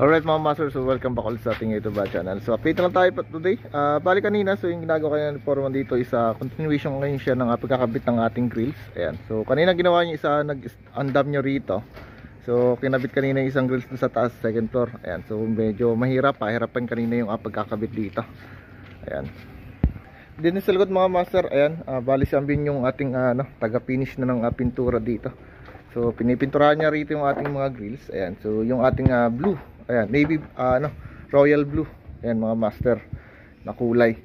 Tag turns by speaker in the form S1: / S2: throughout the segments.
S1: Alright mga master, so welcome back ulit sa ating YouTube channel. So update lang tayo today. Bali kanina, so yung ginagawa kanya ng foreman dito is continuation ngayon siya ng pagkakabit ng ating grills. Ayan. So kanina ginawa niya isa, nag-undam niya rito. So kinabit kanina yung isang grills sa taas, second floor. Ayan. So medyo mahirap, pahirapan kanina yung pagkakabit dito. Ayan. Din sa likod mga master, ayan, bali sambin yung ating taga-finish na ng pintura dito. So pinipinturahan niya rito yung ating mga grills. Ayan. So yung ating blue, ayan, navy royal blue. Ayan mga master na kulay.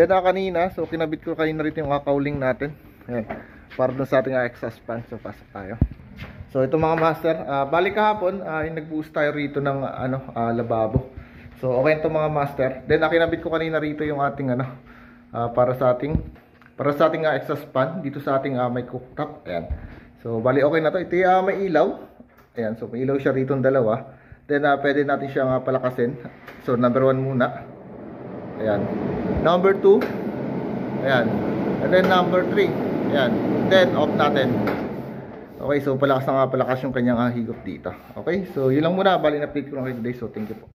S1: Then kanina, so kinabit ko kanina rito yung cowling natin. Ayan, para dun sa ating exhaust fan. So pasok tayo. So ito mga master, bali kahapon yung nag-boost tayo rito ng lababo. So okay ito mga master. Then kinabit ko kanina rito yung ating para sa ating exhaust fan dito sa ating may cooktop. Ayan. So bali okay na to. Ito may ilaw. Ayan, so may ilaw siya rito ng dalawa. Then pwede natin siyang palakasin. So number 1 muna. Ayan. Number 2. Ayan. And then number 3. Ayan. Then off natin. Okay, so palakas yung kanyang higop dito. Okay, so yun lang muna. Bali na update ko lang kayo today. So thank you po.